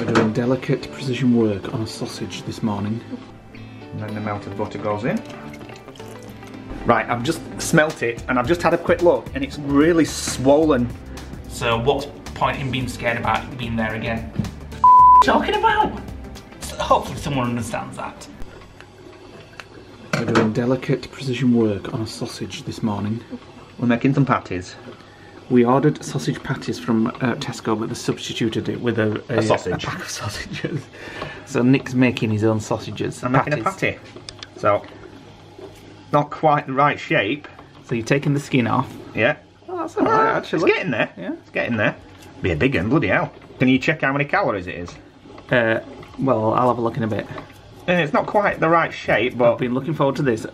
We're doing delicate precision work on a sausage this morning. And then the melted butter goes in. Right, I've just smelt it and I've just had a quick look and it's really swollen. So what's the point in being scared about it being there again? Talking about? So hopefully someone understands that. We're doing delicate precision work on a sausage this morning. We're making some patties. We ordered sausage patties from Tesco, but they substituted it with a sausage. A pack of sausages. So Nick's making his own sausages. I'm making a patty. So, not quite the right shape. So you're taking the skin off. Yeah. Oh, that's alright, actually. It's getting there. Yeah. It's getting there. Be a big one, bloody hell. Can you check how many calories it is? Well, I'll have a look in a bit. And it's not quite the right shape, but... I've been looking forward to this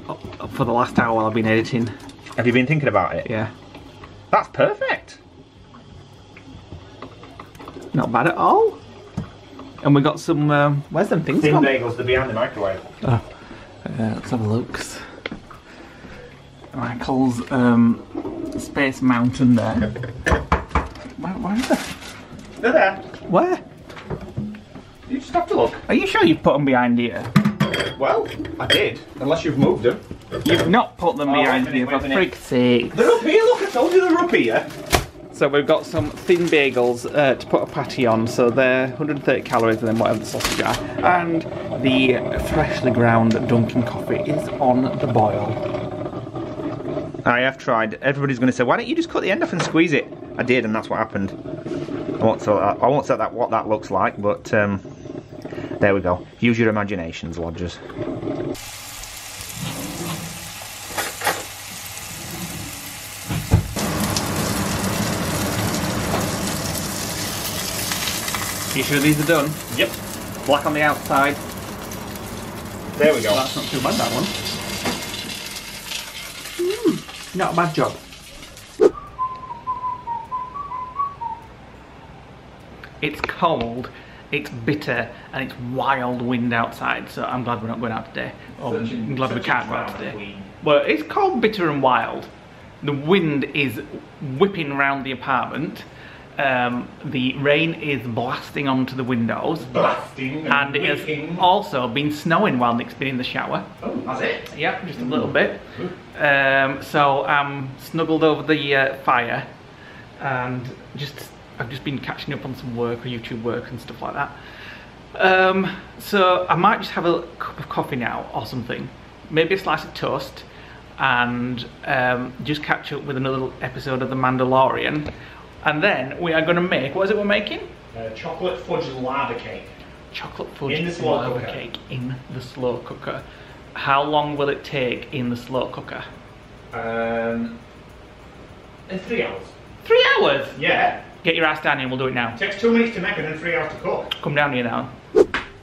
for the last hour while I've been editing. Have you been thinking about it? Yeah. That's perfect. Not bad at all. And we got some, where's them things Thin gone? bagels, they're behind the microwave. Oh. Let's have a look. Michael's Space Mountain there. Where is it? They're there. Where? You just have to look. Are you sure you've put them behind here? Well, I did. Unless you've moved them. You've not put them behind wait a minute, here, for wait a minute. frig's sake. They're up here, look, I told you they're up here. So we've got some thin bagels to put a patty on, so they're 130 calories and then whatever the sausage are. And the freshly ground Dunkin' coffee is on the boil. I have tried. Everybody's going to say, why don't you just cut the end off and squeeze it? I did, and that's what happened. I won't say that what that looks like, but there we go. Use your imaginations, lodgers. You sure these are done? Yep. Black on the outside. There we go. That's not too bad, that one. Not a bad job. It's cold, it's bitter, and it's wild wind outside, so I'm glad we're not going out today. I'm glad we can't go out today. Well, it's cold, bitter, and wild. The wind is whipping around the apartment. The rain is blasting onto the windows. Blasting and it has also been snowing while Nick's been in the shower. Oh, has it? Yeah, just a little bit. So I'm snuggled over the fire and I've just been catching up on some work, or YouTube work and stuff like that. So I might just have a cup of coffee now or something, maybe a slice of toast, and just catch up with another episode of The Mandalorian. And then we are going to make, what is it we're making? Chocolate fudge lava cake. Chocolate fudge in the slow lava cooker. cake in the slow cooker. How long will it take in the slow cooker? In 3 hours. 3 hours? Yeah. Get your ass down here and we'll do it now. It takes 2 minutes to make and then 3 hours to cook. Come down here now.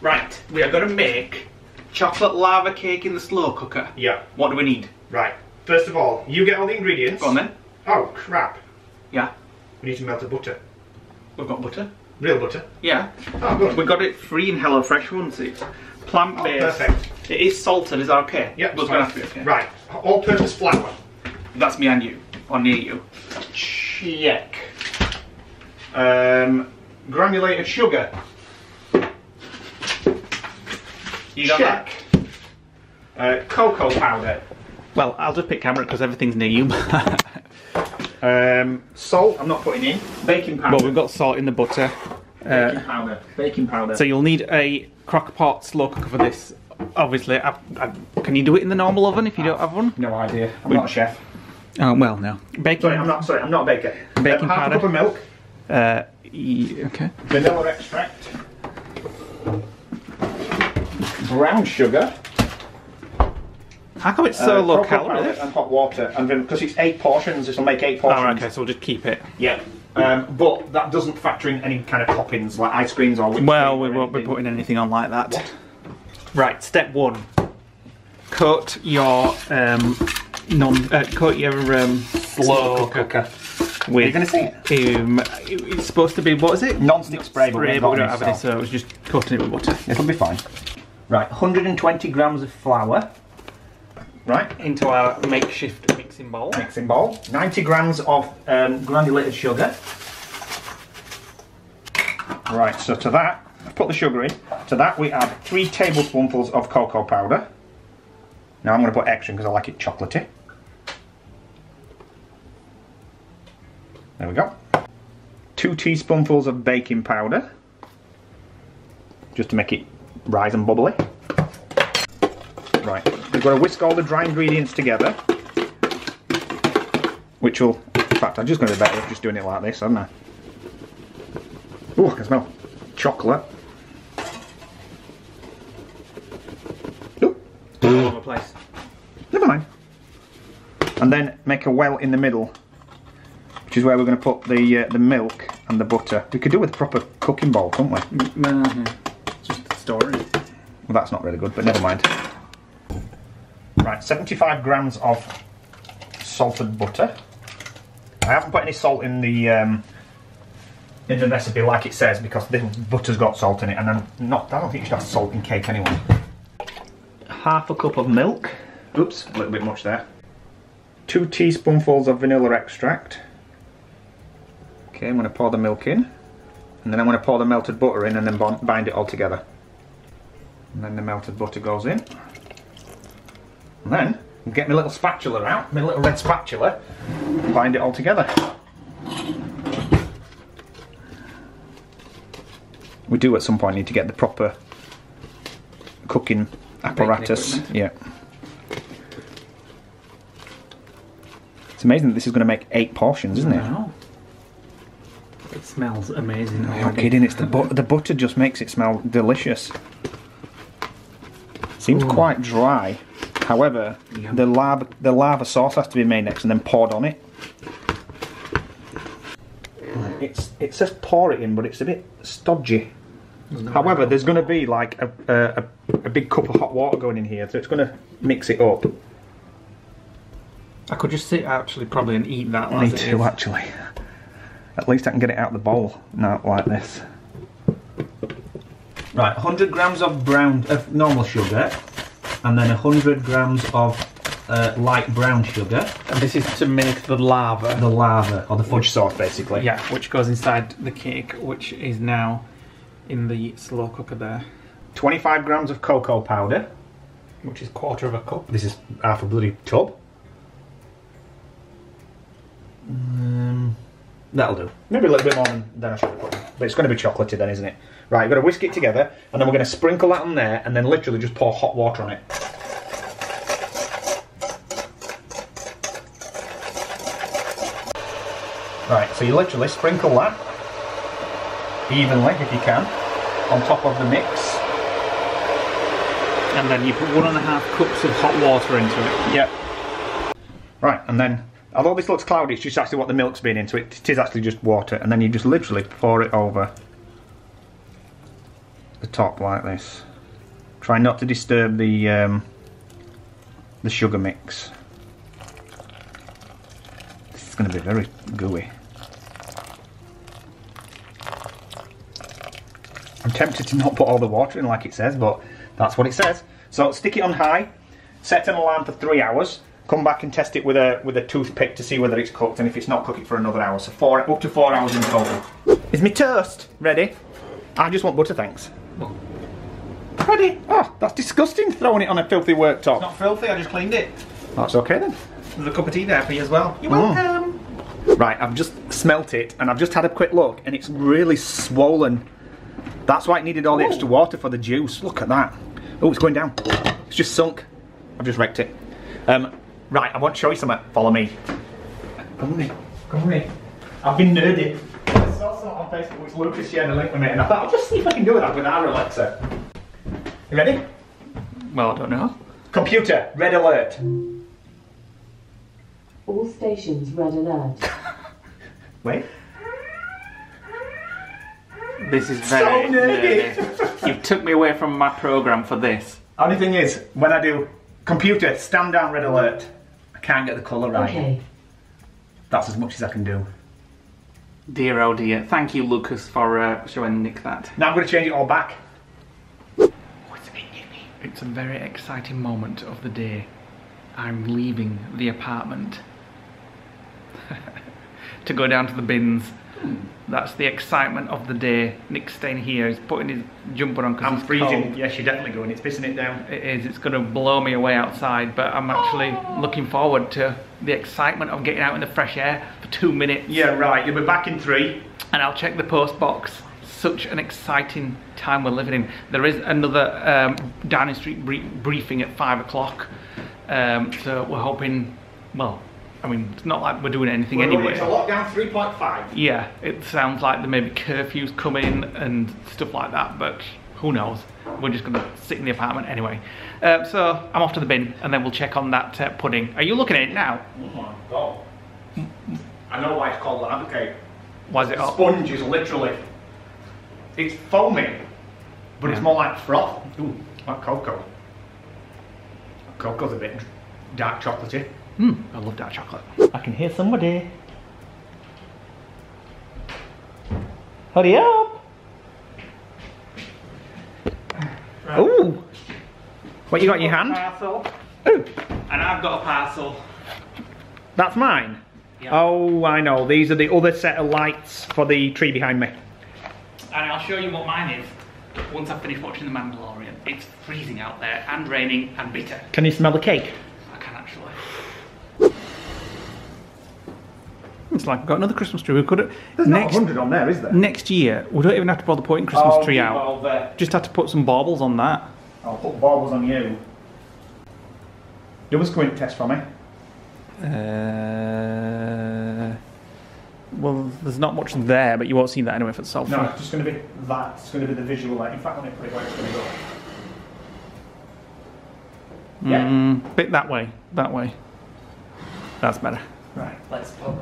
Right, we are going to make chocolate lava cake in the slow cooker. Yeah. What do we need? Right. First of all, you get all the ingredients. Go on then. Oh, crap. Yeah. We need to melt the butter. We've got butter. Real butter? Yeah. Oh, good. We got it free in HelloFresh, wasn't it? Plant-based. Oh, perfect. It is salted, is that okay? Yep. It's going to have to be okay. Right. All-purpose flour. That's behind you, or near you. Check. Granulated sugar. You got Check. that? Cocoa powder. Well, I'll just pick camera because everything's near you. Salt, I'm not putting in. Baking powder. Well, we've got salt in the butter. Baking powder. Baking powder. So you'll need a crock pot slow cooker for this. Obviously, can you do it in the normal oven if you don't have one? No idea. I'm not a chef. Oh, well, no. Baking. Sorry, I'm not a baker. Baking half powder. a cup of milk. Okay. Vanilla extract. Brown sugar. How come it's so low cocoa calorie? powder and hot water, and then because it's 8 portions, this will make 8 portions. Oh, okay, so we'll just keep it. Yeah. But that doesn't factor in any kind of toppings like ice creams or whipped Well, cream we or won't be anything. putting anything on like that. What? Right, step 1. Coat your coat your slow cooker. Are you going to see it? It's supposed to be, what is it? Non-stick spray, but Spray, we've but we got don't have any, so it was just coating it with butter. It'll be fine. Right, 120 grams of flour. Right. Into our makeshift mixing bowl. Mixing bowl. 90 grams of granulated sugar. Right, so to that, put the sugar in. To that we add 3 tablespoonfuls of cocoa powder. Now I'm going to put extra because I like it chocolatey. There we go. 2 teaspoonfuls of baking powder, just to make it rise and bubbly. Right, we've got to whisk all the dry ingredients together, which will, in fact, I'm just going to be better off just doing it like this, haven't I? Oh, I can smell chocolate. Oop. All over the place. Never mind. And then make a well in the middle, which is where we're going to put the milk and the butter. We could do with a proper cooking bowl, couldn't we? Just story. Well, that's not really good, but never mind. Right, 75 grams of salted butter. I haven't put any salt in the recipe like it says because the butter's got salt in it, and I don't think you should have salt in cake anyway. Half a cup of milk. Oops, a little bit much there. 2 teaspoonfuls of vanilla extract. Okay, I'm going to pour the milk in, and then I'm going to pour the melted butter in and then bind it all together. And then the melted butter goes in. And then, I'll get my little spatula out, my little red spatula, and bind it all together. We do at some point need to get the proper cooking apparatus. Yeah. It's amazing that this is going to make 8 portions, isn't it? I know. It smells amazing. You're kidding, it's the butter just makes it smell delicious. Seems quite dry. However, the lava sauce has to be made next and then poured on it. It says pour it in, but it's a bit stodgy. However, there's going to be like a big cup of hot water going in here, so it's going to mix it up. I could just sit actually probably and eat that. Me too, actually. At least I can get it out of the bowl now, like this. Right, 100 grams of normal sugar, and then 100 grams of light brown sugar. And this is to make the lava. The lava, or the fudge sauce, basically. Yeah, which goes inside the cake, which is now in the slow cooker there. 25 grams of cocoa powder, which is 1/4 of a cup. This is half a bloody tub. That'll do. Maybe a little bit more than I should have put in. But it's going to be chocolatey then, isn't it? Right, you've got to whisk it together, and then we're going to sprinkle that on there, and then literally just pour hot water on it. Right, so you literally sprinkle that evenly, if you can, on top of the mix. And then you put 1.5 cups of hot water into it. Yep. Right, and then, although this looks cloudy, it's just actually what the milk's been into. It is actually just water, and then you just literally pour it over the top like this. Try not to disturb the sugar mix. This is going to be very gooey. I'm tempted to not put all the water in like it says, but that's what it says. So stick it on high, set an alarm for 3 hours. Come back and test it with a toothpick to see whether it's cooked, and if it's not, cook it for another hour. So up to 4 hours in total. Is my toast ready? I just want butter, thanks. Ready? Oh, that's disgusting, throwing it on a filthy worktop. It's not filthy, I just cleaned it. That's okay then. There's a cup of tea there for you as well. You're welcome. Right, I've just smelt it, and I've just had a quick look, and it's really swollen. That's why it needed all the extra water for the juice. Look at that. Oh, it's going down. It's just sunk. I've just wrecked it. Right, I want to show you something. Follow me. Come with me. Come with me. I've been nerdy. I saw something on Facebook which Lucas shared a link with me, and I thought, I'll just see if I can do that with our Alexa. You ready? Well, I don't know. Computer, red alert. All stations, red alert. Wait. This is very so nerdy. You took me away from my programme for this. Only thing is, when I do computer, stand down, red alert, I can't get the colour right. Okay. That's as much as I can do. Dear oh dear. Thank you, Lucas, for showing Nick that. Now I'm going to change it all back. It's a very exciting moment of the day. I'm leaving the apartment to go down to the bins That's the excitement of the day. Nick's staying here. He's putting his jumper on because I'm it's freezing. cold. Yes, you're definitely going. It's pissing it down. It is. It's going to blow me away outside, but I'm actually looking forward to the excitement of getting out in the fresh air for 2 minutes. Yeah, right. You'll be back in 3. And I'll check the post box. Such an exciting time we're living in. There is another Downing Street briefing at 5 o'clock. So we're hoping, well, I mean, it's not like we're doing anything anyway. It's a lockdown 3.5. Yeah, it sounds like there may be curfews coming and stuff like that, but who knows? We're just going to sit in the apartment anyway. So I'm off to the bin, and then we'll check on that pudding. Are you looking at it now? Oh my god. I know why it's called ladder cake. Why is it The up? sponge is literally, it's foaming, but it's more like froth. Ooh, like cocoa. Cocoa's a bit dark chocolatey. I love dark chocolate. I can hear somebody. Hurry up! Right. Ooh! What you got in your hand? Parcel. Ooh! And I've got a parcel. That's mine? Yeah. Oh, I know. These are the other set of lights for the tree behind me. And I'll show you what mine is once I've finished watching The Mandalorian. It's freezing out there, and raining, and bitter. Can you smell the cake? I can actually. It's like we've got another Christmas tree. We could There's not 100 on there, is there? next year. We don't even have to bother putting Christmas tree out. Well, there. Just have to put some baubles on that. I'll put baubles on you. Do a squint test for me. Well, there's not much there, but you won't see that anyway for the sofa. No, it's just going to be that. It's going to be the visual light. In fact, let me put it where it's going to go. Yeah. Bit that way. That way. That's better. Right, let's put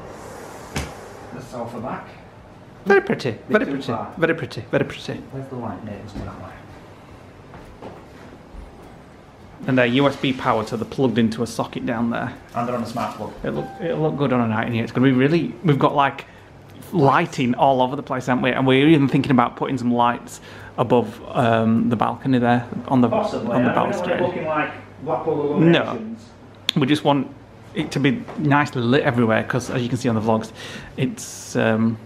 the sofa back. Very pretty. Very too pretty. far. Very pretty. Very pretty. Where's the light? No, it's that way. And they're USB powered, so they're plugged into a socket down there. And they're on a smart plug. It'll look good on a night in here. It's going to be really. We've got like lighting all over the place, haven't we? And we're even thinking about putting some lights above the balcony there on the Possibly. on the I don't want it balustrade. looking like Blackpool No. illuminations. We just want it to be nicely lit everywhere because, as you can see on the vlogs, it's Home.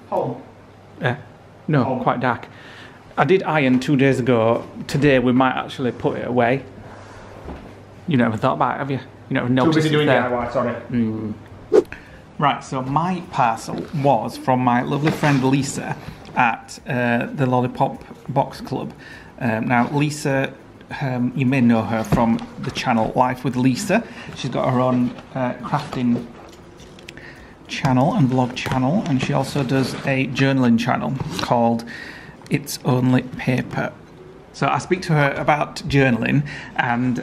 no, quite dark. I did iron 2 days ago. Today we might actually put it away. You never thought about it, have you? You never Too noticed busy it's doing there. DIY, sorry. Right, so my parcel was from my lovely friend Lisa at the Lollipop Box Club. Now, Lisa, you may know her from the channel Life with Lisa. She's got her own crafting channel and vlog channel, and she also does a journaling channel called It's Only Paper. So I speak to her about journaling, and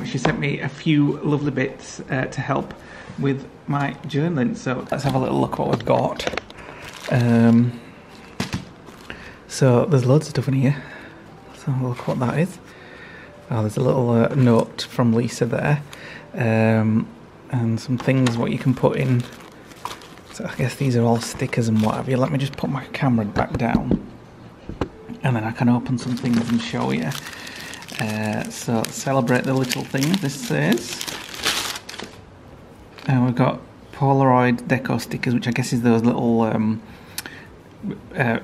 she sent me a few lovely bits to help with my journaling. So let's have a little look what we've got. So there's loads of stuff in here. Let's have a look what that is. Oh, there's a little note from Lisa there, and some things what you can put in. So I guess these are all stickers and what have you. Let me just put my camera back down, and then I can open some things and show you. So celebrate the little things, this says. And we've got Polaroid deco stickers, which I guess is those little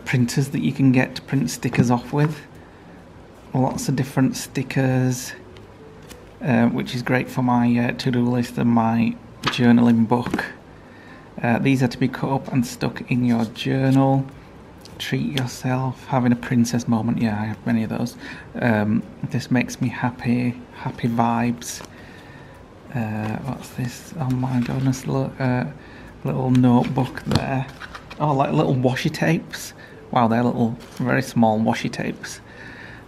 printers that you can get to print stickers off with. Lots of different stickers, which is great for my to-do list and my journaling book. These are to be cut up and stuck in your journal. Treat yourself, having a princess moment. Yeah, I have many of those. This makes me happy. Happy vibes. What's this? Oh my goodness, look, little notebook there. Oh, like little washi tapes. Wow, they're little, very small washi tapes.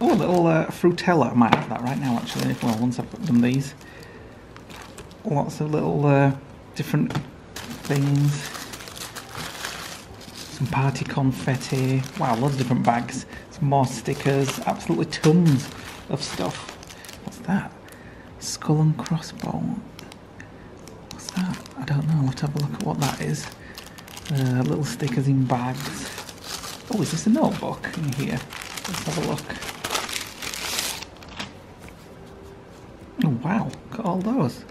Oh, a little Frutella. I might have that right now, actually. Well, once I've done these. Lots of little different things. Some party confetti. Wow, loads of different bags. Some more stickers. Absolutely tons of stuff. What's that? Skull and crossbow. What's that? I don't know. Let's have a look at what that is. Little stickers in bags. Oh, is this a notebook in here? Let's have a look. Oh wow, look at all those.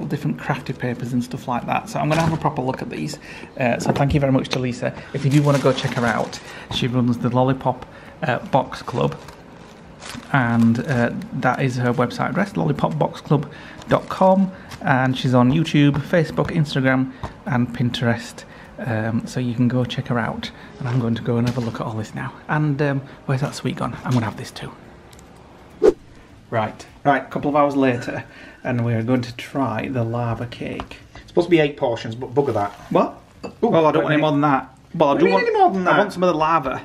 got different crafted papers and stuff like that. So I'm going to have a proper look at these. So thank you very much to Lisa. If you do want to go check her out, she runs the Lollipop Box Club, and that is her website address, lollipopboxclub.com, and she's on YouTube, Facebook, Instagram and Pinterest. So you can go check her out, and I'm going to go and have a look at all this now. And where's that sweet gone? I'm going to have this too. Right, a couple of hours later, and we're going to try the lava cake. It's supposed to be 8 portions, but bugger that. What? Ooh, well, I don't want any more than that. Well, I do want any more than that. I want some of the lava.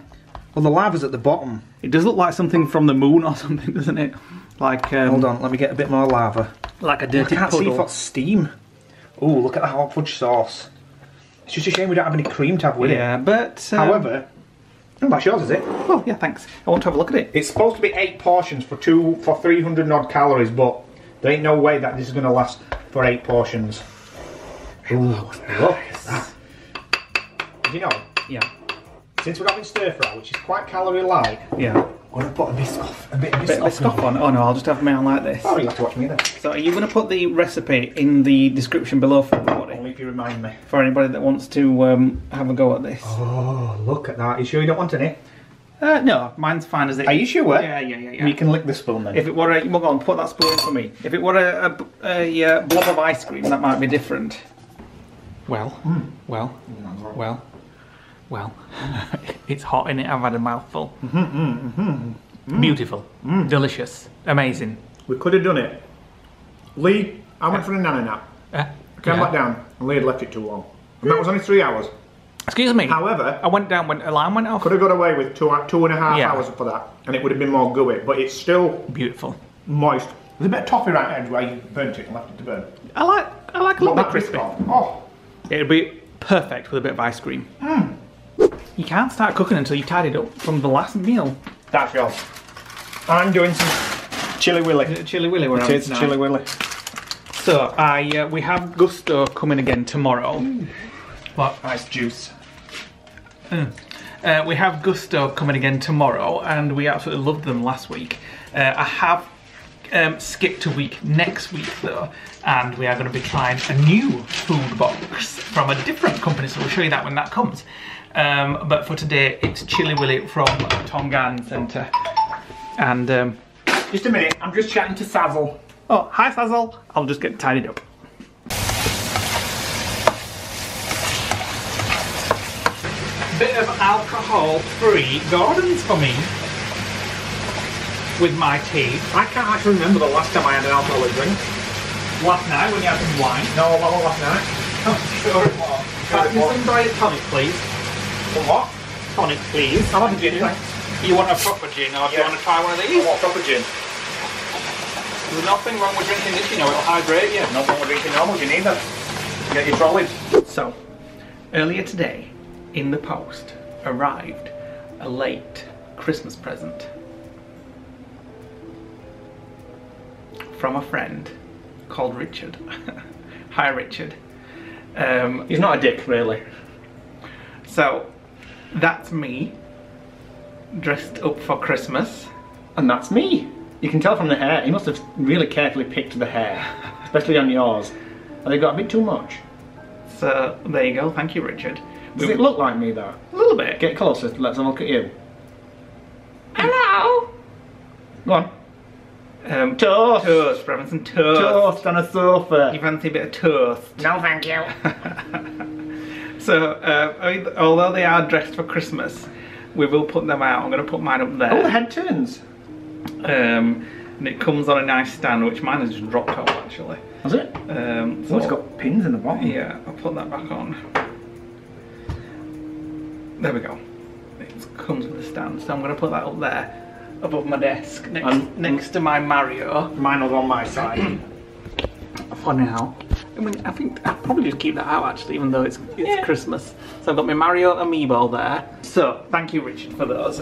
Well, the lava's at the bottom. It does look like something from the moon or something, doesn't it? Like hold on, let me get a bit more lava. Like a dirty I can't puddle. see if it's steam. Oh, look at the hot fudge sauce. It's just a shame we don't have any cream to have with it. Yeah, but however, oh, that's yours, is it? Oh yeah, thanks. I want to have a look at it. It's supposed to be 8 portions for 300 odd calories, but there ain't no way that this is going to last for 8 portions. Ooh, look at that. You know, yeah. Since we're having stir fry, which is quite calorie light, yeah, I'm going to put a bit of biscoff on. Oh no, I'll just have mine like this. Oh, you have to watch me then. So are you going to put the recipe in the description below for everybody? Only if you remind me. For anybody that wants to have a go at this. Oh, look at that. Are you sure you don't want any? No, mine's fine as it is. Are you sure? Yeah. You can lick the spoon then. If it were well, go on, put that spoon in for me. If it were a blob of ice cream, that might be different. Well, it's hot in it. I've had a mouthful. Beautiful, delicious, amazing. We could have done it. Lee, I went for a nanny nap. I came back down and Lee had left it too long. And that was only 3 hours. Excuse me. However, I went down when the alarm went off. Could have got away with 2.5 hours for that, and it would have been more gooey. But it's still beautiful, moist. There's a bit of toffee right edge where you burnt it and left it to burn. I like a little bit crispy. Oh, it'd be perfect with a bit of ice cream. You can't start cooking until you've tidied up from the last meal. That's yours. I'm doing some chili willy. Chili willy, we're having tonight. Chili willy. So we have Gusto coming again tomorrow. What? Nice juice. We have Gusto coming again tomorrow, and we absolutely loved them last week. I have skipped a week next week though, and we are going to be trying a new food box from a different company, so we'll show you that when that comes. But for today, it's Chili Willy from Tom Garden Centre. And just a minute, I'm just chatting to Sazzle. Oh, hi Sazzle. I'll just get tidied up. Bit of alcohol-free gardens for me with my tea. I can't actually remember the last time I had an alcoholic drink. Last night when you had some wine? No, it wasn't last night. Oh, sure it was. Some diet tonic, please. What? Tonic, please. I want a gin, thanks. You want a proper gin, or do you want to try one of these? I want a proper gin. There's nothing wrong with drinking this, you know, it'll hydrate you. Nothing wrong with drinking normal gin either. Get your trolleys. So, earlier today, in the post, arrived a late Christmas present from a friend called Richard. Hi Richard. He's not a dick, really. So, that's me, dressed up for Christmas. And that's me. You can tell from the hair. He must have really carefully picked the hair, especially on yours. And they got a bit too much. So, there you go. Thank you, Richard. Does it look like me, though? A little bit. Get closer. Let's have a look at you. Hello! Go on. Toast! Toast. We're having some toast. Toast on a sofa. You fancy a bit of toast? No, thank you. So, although they are dressed for Christmas, we will put them out. I'm going to put mine up there. Oh, the head turns. And it comes on a nice stand, which mine has just dropped off actually. Has it? So it's got pins in the bottom. Yeah, I'll put that back on. There we go. It comes with a stand, so I'm going to put that up there, above my desk, next to my Mario. Mine was on my side. For now. I mean, I think I'll probably just keep that out actually, even though it's Christmas. So I've got my Mario amiibo there. So, thank you Richard for those.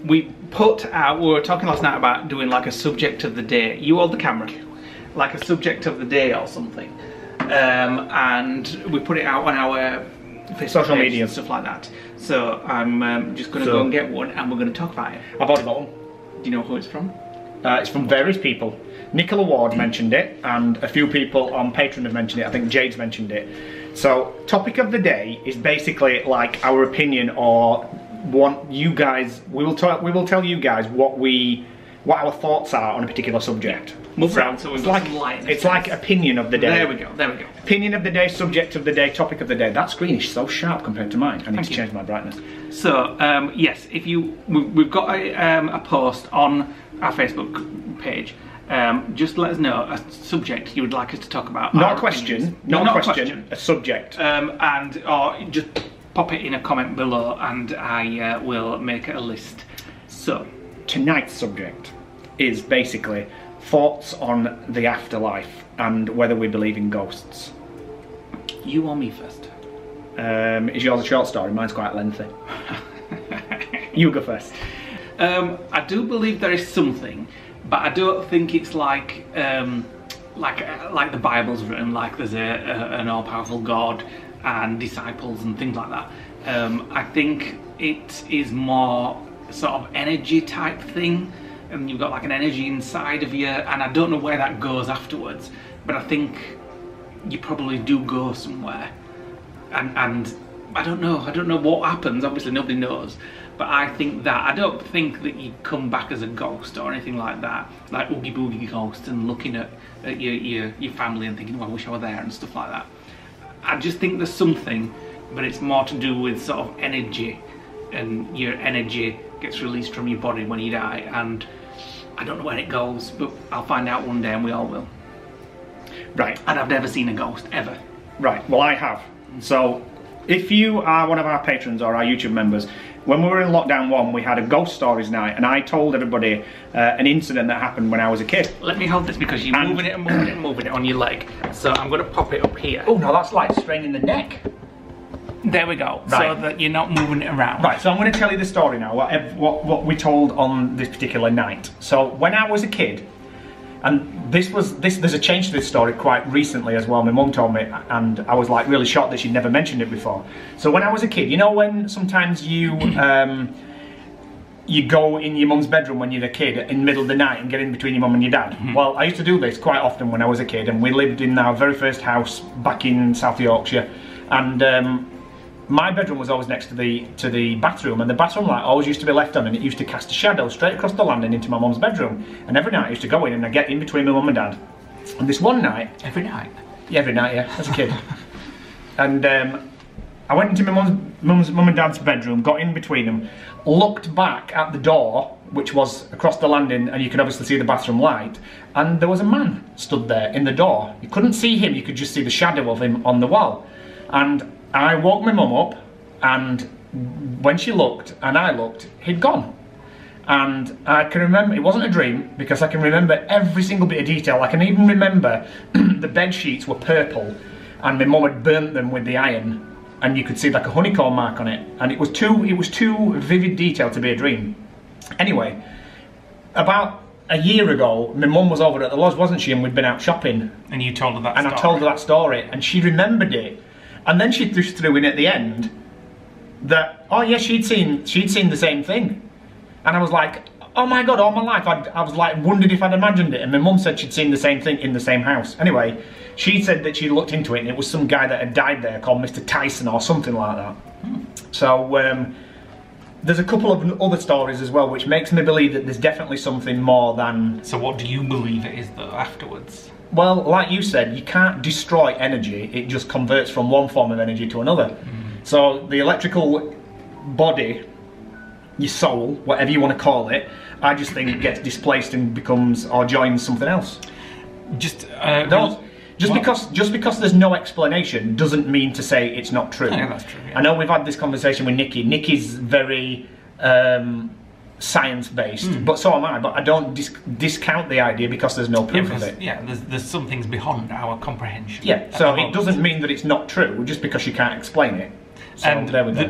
We put out, we were talking last night about doing like a subject of the day. You hold the camera. Like a subject of the day or something. And we put it out on our Facebook social page media and stuff like that. So I'm just going to go and get one and we're going to talk about it. I've already got one. Do you know who it's from? It's from various people. Nicola Ward mentioned it, and a few people on Patreon have mentioned it. I think Jade's mentioned it. So, topic of the day is basically like our opinion, or want you guys. We will tell you guys what our thoughts are on a particular subject. Move around so we've got some light. It's like opinion of the day. There we go. There we go. Opinion of the day, subject of the day, topic of the day. That screen is so sharp compared to mine. I need to change my brightness. So yes, if we've got a post on our Facebook page. Just let us know a subject you would like us to talk about. Not a question. Not a question. A subject. Or just pop it in a comment below, and I will make a list. So tonight's subject is basically thoughts on the afterlife and whether we believe in ghosts. You or me first? Is yours a short story? Mine's quite lengthy. You go first. I do believe there is something, but I don't think it's like the Bible's written, like there's an all-powerful God and disciples and things like that. I think it is more sort of energy type thing, and you've got like an energy inside of you, and I don't know where that goes afterwards, but I think you probably do go somewhere, and I don't know what happens. Obviously nobody knows, but I think that I don't think that you come back as a ghost or anything like that, like oogie boogie ghosts and looking at your family and thinking, well, I wish I were there and stuff like that. I just think there's something, but it's more to do with sort of energy, and your energy gets released from your body when you die, and I don't know where it goes, but I'll find out one day, and we all will. Right. And I've never seen a ghost, ever. Right, well I have. So, if you are one of our patrons or our YouTube members, when we were in lockdown 1, we had a ghost stories night, and I told everybody an incident that happened when I was a kid. Let me hold this because you're moving it and moving it and moving it on your leg. So I'm going to pop it up here. Oh no, that's like straining the neck. There we go, right. So that you're not moving it around. Right, so I'm going to tell you the story now, what we told on this particular night. So when I was a kid, and there's a change to this story quite recently as well, my mum told me, and I was like really shocked that she'd never mentioned it before. So when I was a kid, you know when sometimes you you go in your mum's bedroom when you're a kid in the middle of the night and get in between your mum and your dad? Mm-hmm. Well, I used to do this quite often when I was a kid, and we lived in our very first house back in South Yorkshire, and my bedroom was always next to the bathroom, and the bathroom light always used to be left on, and it used to cast a shadow straight across the landing into my mum's bedroom. And every night I used to go in and I'd get in between my mum and dad. And this one night... Every night? Yeah, every night, yeah, as a kid. And I went into my mum and dad's bedroom, got in between them, looked back at the door, which was across the landing, and you could obviously see the bathroom light, and there was a man stood there in the door. You couldn't see him, you could just see the shadow of him on the wall. And I woke my mum up, and when she looked and I looked, he'd gone. And I can remember, it wasn't a dream, because I can remember every single bit of detail. I can even remember the bed sheets were purple, and my mum had burnt them with the iron, and you could see like a honeycomb mark on it, and it was too vivid detail to be a dream. Anyway, about a year ago, my mum was over at the lodge, wasn't she, and we'd been out shopping. And you told her that story. And I told her that story, and she remembered it. And then she just threw in at the end that, oh yeah, she'd seen the same thing. And I was like, oh my God, all my life I was like, wondered if I'd imagined it. And my mum said she'd seen the same thing in the same house. Anyway, she said that she looked into it, and it was some guy that had died there called Mr. Tyson or something like that. So there's a couple of other stories as well, which makes me believe that there's definitely something more than... So what do you believe it is though afterwards? Well, like you said, you can't destroy energy, it just converts from one form of energy to another. Mm. So the electrical body, your soul, whatever you want to call it, I just think it gets displaced and becomes, or joins something else. Just because there's no explanation doesn't mean to say it's not true. Yeah, that's true. Yeah. I know we've had this conversation with Nikki. Nikki's very science-based, but so am I. But I don't discount the idea because there's no proof of it. Yeah, there's some things beyond our comprehension. Yeah, so it doesn't mean that it's not true just because you can't explain it. So and there we go.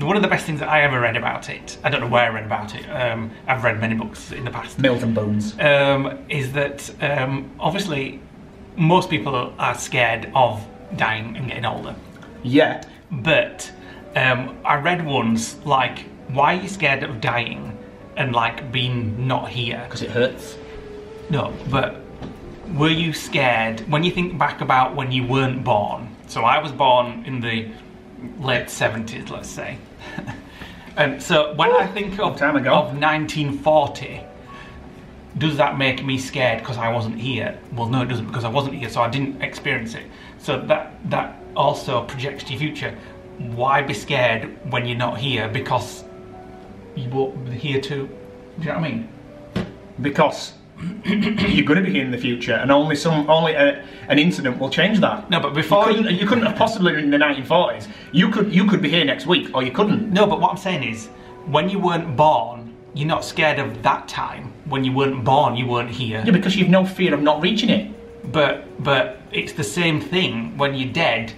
One of the best things that I ever read about it, I don't know where I read about it, I've read many books in the past. Milton Bones. Is that obviously most people are scared of dying and getting older. Yeah. But I read once, like, why are you scared of dying and like being not here? Because it hurts. No, but were you scared when you think back about when you weren't born? So I was born in the late 70s, let's say. And so when I think of 1940, does that make me scared because I wasn't here? Well, no, it doesn't, because I wasn't here, so I didn't experience it. So that also projects to your future. Why be scared when you're not here? Because you won't be here too. Do you know what I mean? Because you're going to be here in the future, and only an incident will change that. No, but before you couldn't have possibly been in the 1940s. You could be here next week, or you couldn't. No, but what I'm saying is, when you weren't born, you're not scared of that time. When you weren't born, you weren't here. Yeah, because you've no fear of not reaching it. But it's the same thing. When you're dead,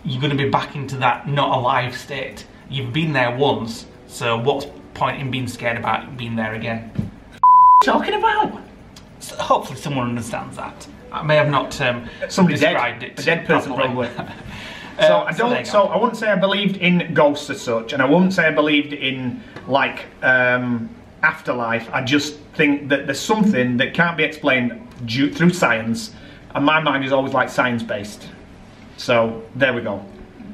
you're going to be back into that not alive state. You've been there once, so what's the point in being scared about being there again? Talking about? So hopefully someone understands that. I may have not somebody described dead. it. A dead person properly. probably. So I wouldn't say I believed in ghosts as such, and I wouldn't say I believed in like afterlife. I just think that there's something that can't be explained through science, and my mind is always like science-based. So there we go.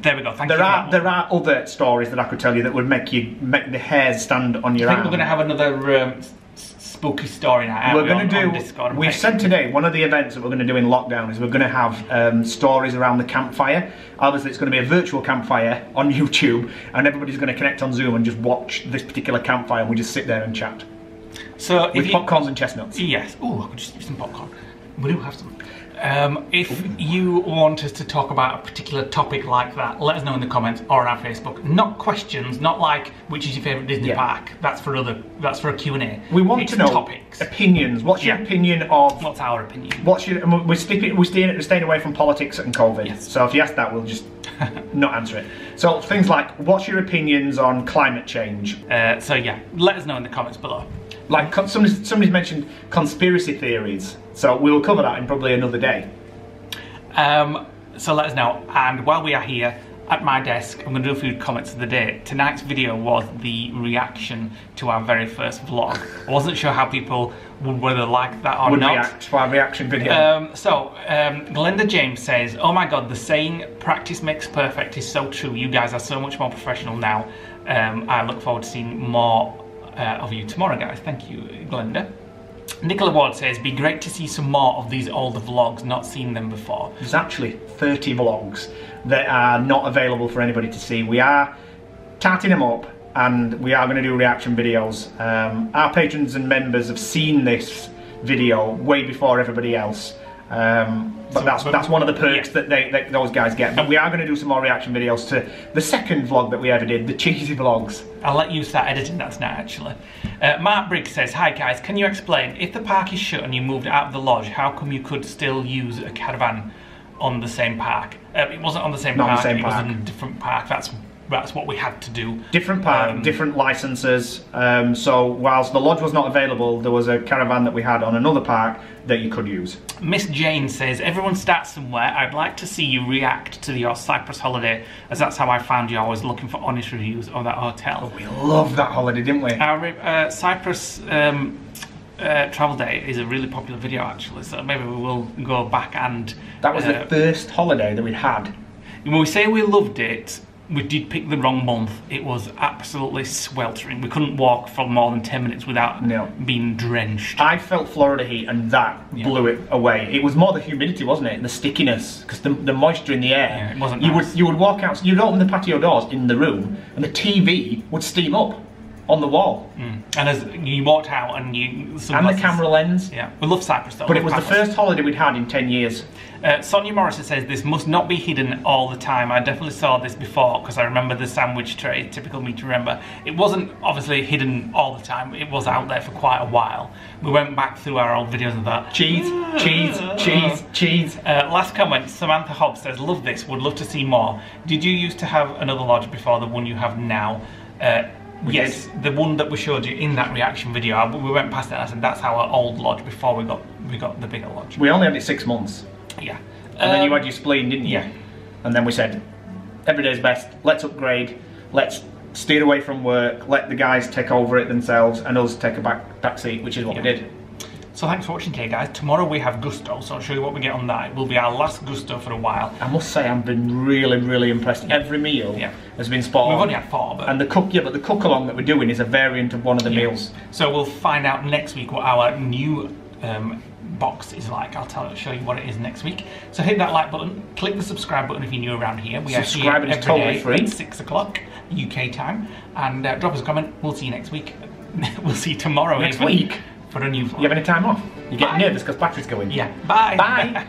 There we go. Thank you. There are other stories that I could tell you that would make the hairs stand on your arm. I think we're going to have another spooky story now. We're going to do. We've said today one of the events that we're going to do in lockdown is we're going to have stories around the campfire. Obviously, it's going to be a virtual campfire on YouTube, and everybody's going to connect on Zoom and just watch this particular campfire, and we just sit there and chat. So with popcorns and chestnuts. Yes. Oh, I could just use some popcorn. We do have some. If you want us to talk about a particular topic like that, let us know in the comments or on our Facebook. Not questions, not like which is your favourite Disney park. That's for a Q&A. We want to know topics. Opinions. What's your opinion of? What's our opinion? We're staying away from politics and COVID. Yes. So if you ask that, we'll just not answer it. So things like, what's your opinions on climate change? So yeah, let us know in the comments below. Like somebody's mentioned conspiracy theories, so we'll cover that in probably another day. So let us know. And while we are here at my desk, I'm going to do a few comments of the day. Tonight's video was the reaction to our very first vlog. I wasn't sure how people would whether like that or not. React to our reaction video. Glenda James says, "Oh my God, the saying practice makes perfect is so true. You guys are so much more professional now. I look forward to seeing more of you tomorrow, guys." Thank you, Glenda. Nicola Ward says, "Be great to see some more of these older vlogs, not seen them before." There's actually 30 vlogs that are not available for anybody to see. We are tarting them up, and we are going to do reaction videos. Our patrons and members have seen this video way before everybody else. But that's one of the perks that those guys get. But we are going to do some more reaction videos to the second vlog that we ever did, the cheesy vlogs. I'll let you start editing that tonight, actually. Mark Briggs says, "Hi guys, can you explain, if the park is shut and you moved out of the lodge, how come you could still use a caravan on the same park?" It wasn't on the same park, it was in a different park. That's what we had to do. Different park, different licenses. So whilst the lodge was not available, there was a caravan that we had on another park that you could use. Miss Jane says, "Everyone starts somewhere. I'd like to see you react to your Cyprus holiday, as that's how I found you. I was looking for honest reviews of that hotel." Oh, we loved that holiday, didn't we? Our Cyprus travel day is a really popular video, actually, so maybe we will go back and... That was the first holiday that we'd had. When we say we loved it, we did pick the wrong month. It was absolutely sweltering. We couldn't walk for more than 10 minutes without being drenched. I felt Florida heat, and that blew it away. It was more the humidity, wasn't it? The stickiness, because the moisture in the air. Yeah, it wasn't nice. You would walk out, you'd open the patio doors in the room, and the TV would steam up on the wall. And as you walked out, and the camera lens. Yeah, we love Cyprus though. But it was the first holiday we'd had in 10 years. Sonia Morrison says, "This must not be hidden all the time. I definitely saw this before because I remember the sandwich tray. Typical me to remember." It wasn't obviously hidden all the time. It was out there for quite a while. We went back through our old videos and thought, cheese, cheese, cheese, cheese. Last comment, Samantha Hobbs says, "Love this. Would love to see more. Did you used to have another lodge before the one you have now?" Yes, the one that we showed you in that reaction video. We went past it and I said that's our old lodge before we got the bigger lodge. We only had it 6 months. Yeah. And then you had your spleen, didn't you? Yeah. And then we said, every day's best, let's upgrade, let's steer away from work, let the guys take over it themselves and us take a back seat, which is what we did. So thanks for watching today, guys. Tomorrow we have Gusto, so I'll show you what we get on that. It will be our last Gusto for a while. I must say I've been really impressed. Every meal has been spot on. We've only had 4, but... And the cook along that we're doing is a variant of one of the meals. So we'll find out next week what our new box is like. I'll show you what it is next week. So hit that like button, click the subscribe button if you're new around here. We are here every day at 6 o'clock UK time. And drop us a comment. We'll see you next week. We'll see you tomorrow next week for a new vlog. You have any time off? You're getting nervous because battery's going. Yeah. Bye. Bye.